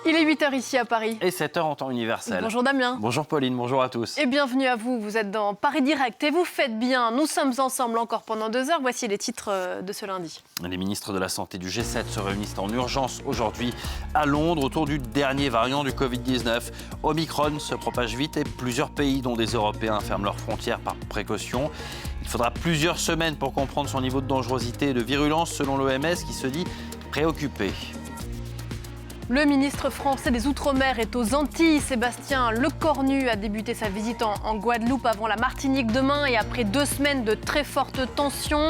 Il est 8h ici à Paris. Et 7h en temps universel. Bonjour Damien. Bonjour Pauline, bonjour à tous. Et bienvenue à vous, vous êtes dans Paris Direct et vous faites bien. Nous sommes ensemble encore pendant 2 heures. Voici les titres de ce lundi. Les ministres de la Santé du G7 se réunissent en urgence aujourd'hui à Londres autour du dernier variant du Covid-19. Omicron se propage vite et plusieurs pays, dont des Européens, ferment leurs frontières par précaution. Il faudra plusieurs semaines pour comprendre son niveau de dangerosité et de virulence selon l'OMS qui se dit préoccupé. Le ministre français des Outre-mer est aux Antilles. Sébastien Lecornu a débuté sa visite en Guadeloupe avant la Martinique demain et après 2 semaines de très fortes tensions.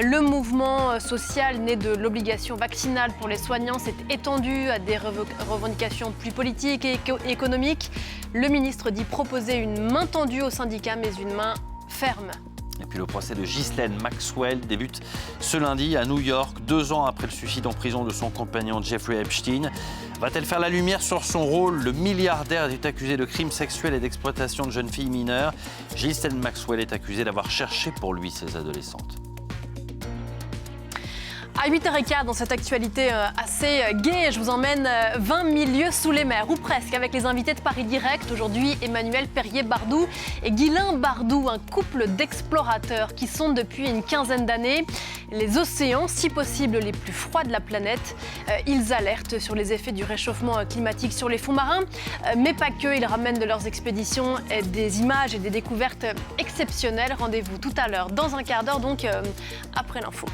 Le mouvement social né de l'obligation vaccinale pour les soignants s'est étendu à des revendications plus politiques et économiques. Le ministre dit proposer une main tendue aux syndicats, mais une main ferme. Et puis le procès de Ghislaine Maxwell débute ce lundi à New York, 2 ans après le suicide en prison de son compagnon Jeffrey Epstein. Va-t-elle faire la lumière sur son rôle? Le milliardaire est accusé de crimes sexuels et d'exploitation de jeunes filles mineures. Ghislaine Maxwell est accusée d'avoir cherché pour lui ses adolescentes. À 8h15, dans cette actualité assez gaie, je vous emmène 20 000 lieues sous les mers, ou presque, avec les invités de Paris Direct. Aujourd'hui, Emmanuel Perrier-Bardou et Guylain Bardou, un couple d'explorateurs qui sondent depuis une quinzaine d'années les océans, si possible les plus froids de la planète. Ils alertent sur les effets du réchauffement climatique sur les fonds marins, mais pas que. Ils ramènent de leurs expéditions des images et des découvertes exceptionnelles. Rendez-vous tout à l'heure, dans un quart d'heure, donc après l'info.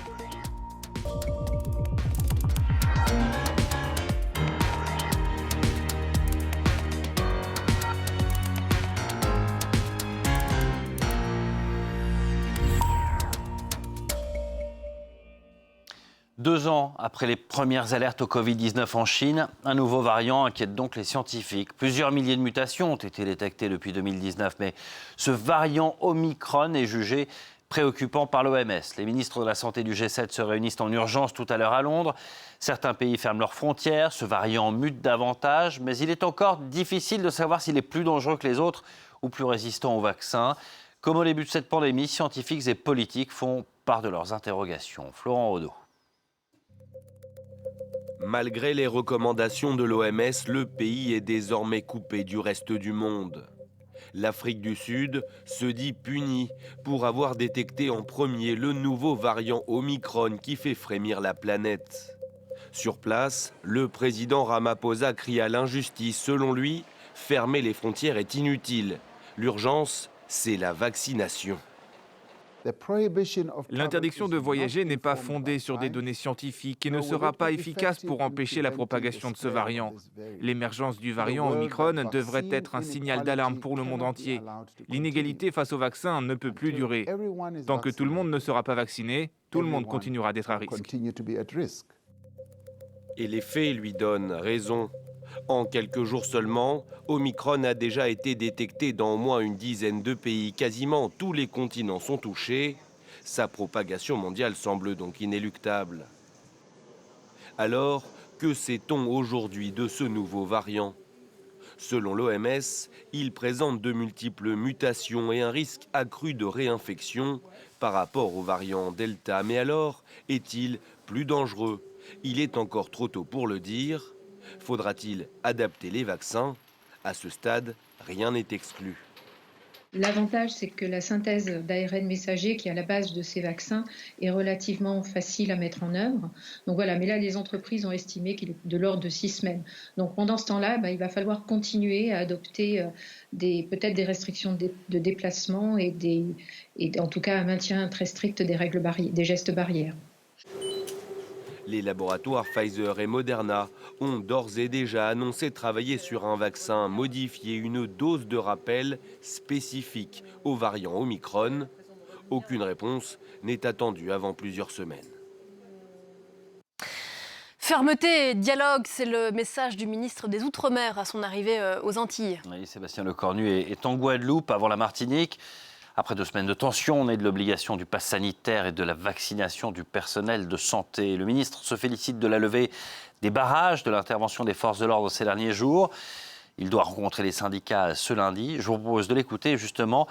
Deux ans après les premières alertes au Covid-19 en Chine, un nouveau variant inquiète donc les scientifiques. Plusieurs milliers de mutations ont été détectées depuis 2019, mais ce variant Omicron est jugé préoccupant par l'OMS. Les ministres de la Santé du G7 se réunissent en urgence tout à l'heure à Londres. Certains pays ferment leurs frontières, ce variant mute davantage, mais il est encore difficile de savoir s'il est plus dangereux que les autres ou plus résistant au vaccin. Comme au début de cette pandémie, scientifiques et politiques font part de leurs interrogations. Florent Audeau. Malgré les recommandations de l'OMS, le pays est désormais coupé du reste du monde. L'Afrique du Sud se dit punie pour avoir détecté en premier le nouveau variant Omicron qui fait frémir la planète. Sur place, le président Ramaphosa crie à l'injustice. Selon lui, fermer les frontières est inutile. L'urgence, c'est la vaccination. L'interdiction de voyager n'est pas fondée sur des données scientifiques et ne sera pas efficace pour empêcher la propagation de ce variant. L'émergence du variant Omicron devrait être un signal d'alarme pour le monde entier. L'inégalité face au vaccin ne peut plus durer. Tant que tout le monde ne sera pas vacciné, tout le monde continuera d'être à risque. Et les faits lui donnent raison. En quelques jours seulement, Omicron a déjà été détecté dans au moins une dizaine de pays. Quasiment tous les continents sont touchés. Sa propagation mondiale semble donc inéluctable. Alors, que sait-on aujourd'hui de ce nouveau variant? Selon l'OMS, il présente de multiples mutations et un risque accru de réinfection par rapport au variant Delta. Mais alors, est-il plus dangereux? Il est encore trop tôt pour le dire. Faudra-t-il adapter les vaccins? À ce stade, rien n'est exclu. L'avantage, c'est que la synthèse d'ARN messager qui est à la base de ces vaccins est relativement facile à mettre en œuvre. Donc voilà, mais là, les entreprises ont estimé qu'il est de l'ordre de 6 semaines. Donc pendant ce temps-là, il va falloir continuer à adopter peut-être des restrictions de déplacement et en tout cas un maintien très strict des gestes barrières. Les laboratoires Pfizer et Moderna ont d'ores et déjà annoncé travailler sur un vaccin modifié, une dose de rappel spécifique au variant Omicron. Aucune réponse n'est attendue avant plusieurs semaines. Fermeté et dialogue, c'est le message du ministre des Outre-mer à son arrivée aux Antilles. Oui, Sébastien Lecornu est en Guadeloupe avant la Martinique. Après 2 semaines de tension, nées de l'obligation du pass sanitaire et de la vaccination du personnel de santé, le ministre se félicite de la levée des barrages, de l'intervention des forces de l'ordre ces derniers jours. Il doit rencontrer les syndicats ce lundi. Je vous propose de l'écouter, justement,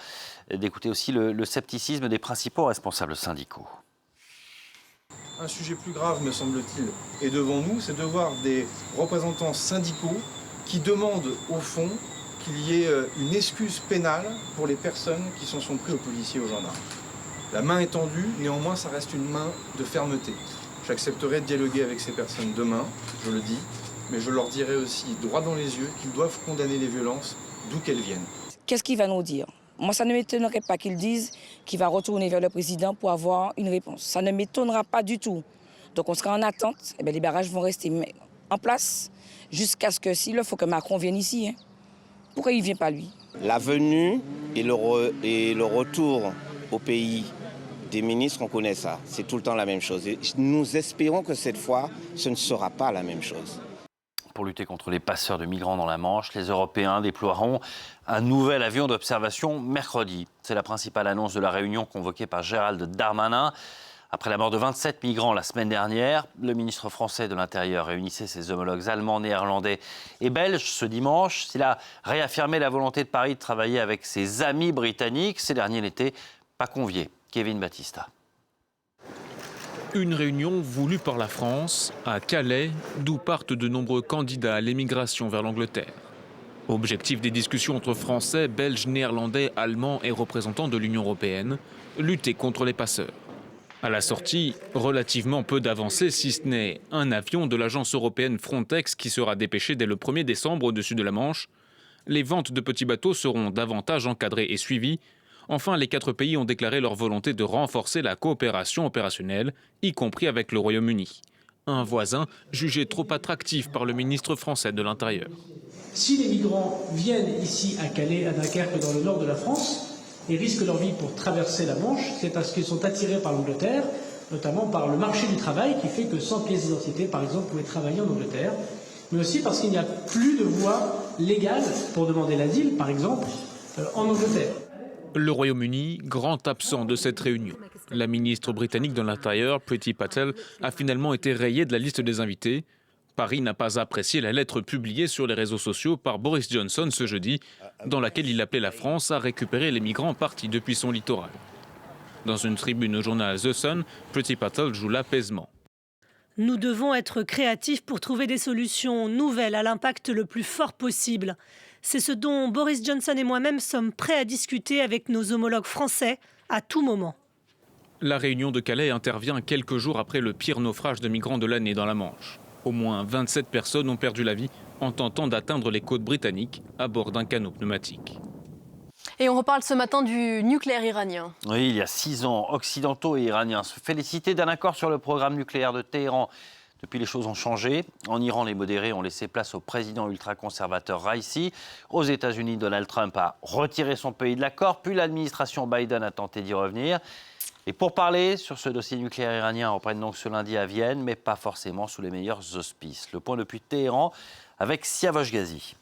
d'écouter aussi le scepticisme des principaux responsables syndicaux. Un sujet plus grave, me semble-t-il, est devant nous, c'est de voir des représentants syndicaux qui demandent au fond qu'il y ait une excuse pénale pour les personnes qui s'en sont pris aux policiers et aux gendarmes. La main est tendue, néanmoins ça reste une main de fermeté. J'accepterai de dialoguer avec ces personnes demain, je le dis, mais je leur dirai aussi droit dans les yeux qu'ils doivent condamner les violences d'où qu'elles viennent. Qu'est-ce qu'il va nous dire? Moi, ça ne m'étonnerait pas qu'il dise qu'il va retourner vers le président pour avoir une réponse. Ça ne m'étonnera pas du tout. Donc on sera en attente, les barrages vont rester en place jusqu'à ce que, s'il faut que Macron vienne ici. Hein. Pourquoi il ne vient pas lui? La venue et le retour au pays des ministres, on connaît ça. C'est tout le temps la même chose. Et nous espérons que cette fois, ce ne sera pas la même chose. Pour lutter contre les passeurs de migrants dans la Manche, les Européens déploieront un nouvel avion d'observation mercredi. C'est la principale annonce de la réunion convoquée par Gérald Darmanin. Après la mort de 27 migrants la semaine dernière, le ministre français de l'Intérieur réunissait ses homologues allemands, néerlandais et belges ce dimanche. Il a réaffirmé la volonté de Paris de travailler avec ses amis britanniques. Ces derniers n'étaient pas conviés. Kevin Battista. Une réunion voulue par la France à Calais, d'où partent de nombreux candidats à l'émigration vers l'Angleterre. Objectif des discussions entre Français, Belges, Néerlandais, Allemands et représentants de l'Union européenne, lutter contre les passeurs. À la sortie, relativement peu d'avancées, si ce n'est un avion de l'agence européenne Frontex qui sera dépêché dès le 1er décembre au-dessus de la Manche. Les ventes de petits bateaux seront davantage encadrées et suivies. Enfin, les 4 pays ont déclaré leur volonté de renforcer la coopération opérationnelle, y compris avec le Royaume-Uni. Un voisin jugé trop attractif par le ministre français de l'Intérieur. Si les migrants viennent ici à Calais, à Dunkerque, dans le nord de la France, et risquent leur vie pour traverser la Manche, c'est parce qu'ils sont attirés par l'Angleterre, notamment par le marché du travail qui fait que sans pièce d'identité, par exemple, vous pouvez travailler en Angleterre, mais aussi parce qu'il n'y a plus de voie légale pour demander l'asile, par exemple, en Angleterre. Le Royaume-Uni, grand absent de cette réunion. La ministre britannique de l'Intérieur, Priti Patel, a finalement été rayée de la liste des invités. Paris n'a pas apprécié la lettre publiée sur les réseaux sociaux par Boris Johnson ce jeudi, dans laquelle il appelait la France à récupérer les migrants partis depuis son littoral. Dans une tribune au journal The Sun, Priti Patel joue l'apaisement. Nous devons être créatifs pour trouver des solutions nouvelles à l'impact le plus fort possible. C'est ce dont Boris Johnson et moi-même sommes prêts à discuter avec nos homologues français à tout moment. La réunion de Calais intervient quelques jours après le pire naufrage de migrants de l'année dans la Manche. Au moins 27 personnes ont perdu la vie en tentant d'atteindre les côtes britanniques à bord d'un canot pneumatique. Et on reparle ce matin du nucléaire iranien. Oui, il y a 6 ans, occidentaux et iraniens se félicitaient d'un accord sur le programme nucléaire de Téhéran. Depuis, les choses ont changé. En Iran, les modérés ont laissé place au président ultra-conservateur Raisi. Aux États-Unis, Donald Trump a retiré son pays de l'accord, puis l'administration Biden a tenté d'y revenir. Et pour parler sur ce dossier nucléaire iranien, on reprenne donc ce lundi à Vienne, mais pas forcément sous les meilleurs auspices. Le point depuis Téhéran avec Siavosh Ghazi.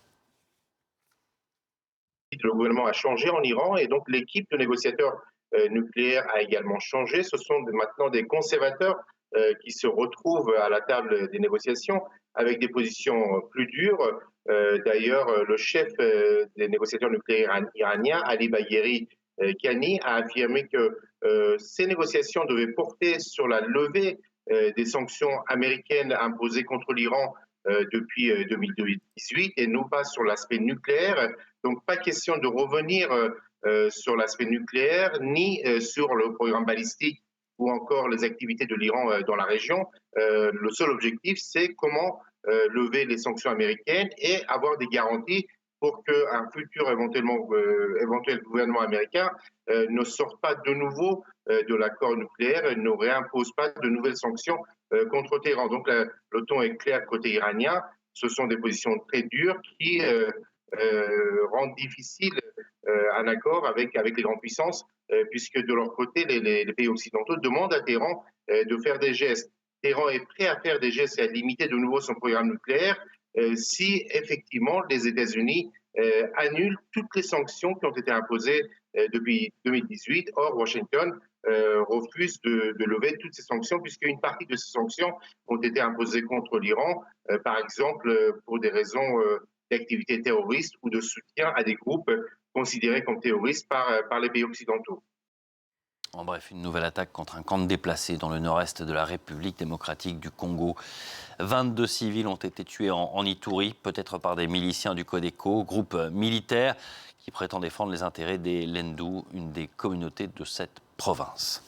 Le gouvernement a changé en Iran et donc l'équipe de négociateurs nucléaires a également changé. Ce sont maintenant des conservateurs qui se retrouvent à la table des négociations avec des positions plus dures. D'ailleurs, le chef des négociateurs nucléaires iraniens, Ali Bagheri Kani, a affirmé que ces négociations devaient porter sur la levée des sanctions américaines imposées contre l'Iran depuis 2018 et non pas sur l'aspect nucléaire. Donc pas question de revenir sur l'aspect nucléaire ni sur le programme balistique ou encore les activités de l'Iran dans la région. Le seul objectif, c'est comment lever les sanctions américaines et avoir des garanties pour qu'un futur éventuel gouvernement américain ne sorte pas de nouveau de l'accord nucléaire et ne réimpose pas de nouvelles sanctions contre Téhéran. Donc le ton est clair côté iranien. Ce sont des positions très dures qui rendent difficile un accord avec les grandes puissances, puisque de leur côté, les pays occidentaux demandent à Téhéran de faire des gestes. Téhéran est prêt à faire des gestes et à limiter de nouveau son programme nucléaire si effectivement les États-Unis annulent toutes les sanctions qui ont été imposées depuis 2018. Or, Washington refuse de lever toutes ces sanctions, puisqu'une partie de ces sanctions ont été imposées contre l'Iran, par exemple pour des raisons d'activités terroristes ou de soutien à des groupes considérés comme terroristes par les pays occidentaux. En bref, une nouvelle attaque contre un camp de déplacés dans le nord-est de la République démocratique du Congo. 22 civils ont été tués en Ituri, peut-être par des miliciens du Codeco, groupe militaire qui prétend défendre les intérêts des Lendu, une des communautés de cette province.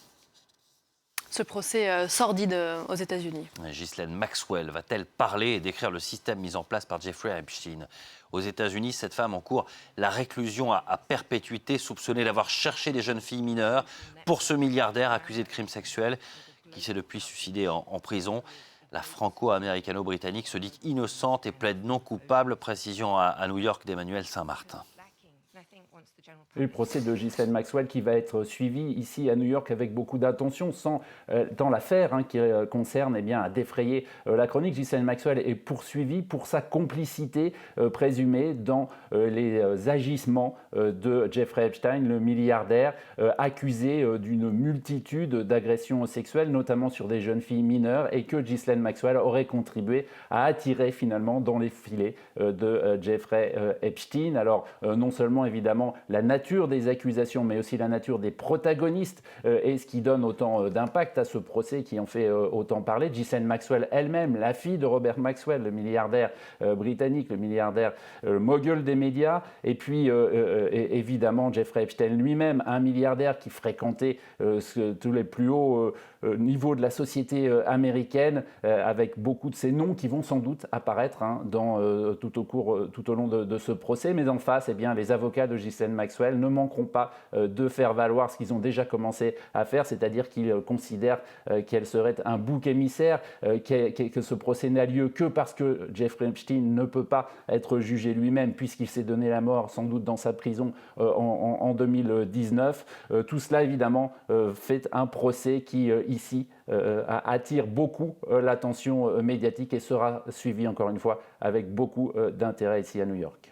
Ce procès sordide aux États-Unis. Ghislaine Maxwell va-t-elle parler et décrire le système mis en place par Jeffrey Epstein? Aux États-Unis, cette femme encourt la réclusion à perpétuité, soupçonnée d'avoir cherché des jeunes filles mineures pour ce milliardaire accusé de crimes sexuels qui s'est depuis suicidé en prison. La franco-américano-britannique se dit innocente et plaide non coupable. Précision à New York d'Emmanuel Saint-Martin. Le procès de Ghislaine Maxwell qui va être suivi ici à New York avec beaucoup d'attention, dans l'affaire qui concerne à défrayer la chronique. Ghislaine Maxwell est poursuivie pour sa complicité présumée dans les agissements de Jeffrey Epstein, le milliardaire accusé d'une multitude d'agressions sexuelles, notamment sur des jeunes filles mineures, et que Ghislaine Maxwell aurait contribué à attirer finalement dans les filets de Jeffrey Epstein. Alors non seulement évidemment la nature des accusations, mais aussi la nature des protagonistes et ce qui donne autant d'impact à ce procès qui en fait autant parler. Ghislaine Maxwell elle-même, la fille de Robert Maxwell, le milliardaire britannique, le milliardaire mogul des médias, et puis évidemment Jeffrey Epstein lui-même, un milliardaire qui fréquentait tous les plus hauts niveaux de la société américaine, avec beaucoup de ces noms qui vont sans doute apparaître tout au long de ce procès. Mais en face, les avocats de Ghislaine Maxwell ne manqueront pas de faire valoir ce qu'ils ont déjà commencé à faire, c'est-à-dire qu'ils considèrent qu'elle serait un bouc émissaire, que ce procès n'a lieu que parce que Jeffrey Epstein ne peut pas être jugé lui-même puisqu'il s'est donné la mort sans doute dans sa prison en 2019. Tout cela évidemment fait un procès qui ici attire beaucoup l'attention médiatique et sera suivi encore une fois avec beaucoup d'intérêt ici à New York.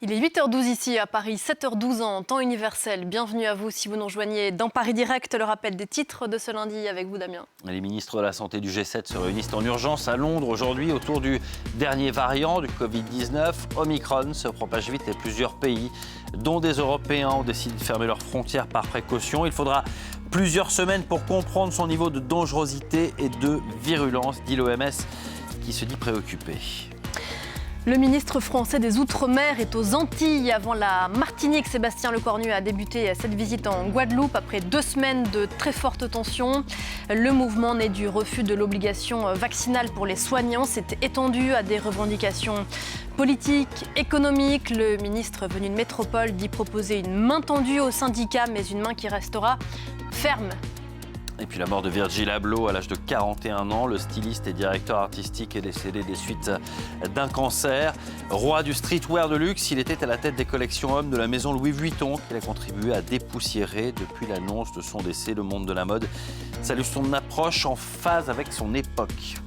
Il est 8h12 ici à Paris, 7h12 en temps universel. Bienvenue à vous si vous nous rejoignez dans Paris Direct. Le rappel des titres de ce lundi avec vous, Damien. Les ministres de la Santé du G7 se réunissent en urgence à Londres aujourd'hui autour du dernier variant du Covid-19. Omicron se propage vite et plusieurs pays, dont des Européens, ont décidé de fermer leurs frontières par précaution. Il faudra plusieurs semaines pour comprendre son niveau de dangerosité et de virulence, dit l'OMS, qui se dit préoccupé. Le ministre français des Outre-mer est aux Antilles avant la Martinique. Sébastien Lecornu a débuté cette visite en Guadeloupe après 2 semaines de très fortes tensions. Le mouvement né du refus de l'obligation vaccinale pour les soignants s'est étendu à des revendications politiques, économiques. Le ministre venu de métropole dit proposer une main tendue aux syndicats, mais une main qui restera ferme. Et puis la mort de Virgil Abloh à l'âge de 41 ans. Le styliste et directeur artistique est décédé des suites d'un cancer. Roi du streetwear de luxe, il était à la tête des collections hommes de la maison Louis Vuitton qu'il a contribué à dépoussiérer. Depuis l'annonce de son décès, le monde de la mode salue son approche en phase avec son époque.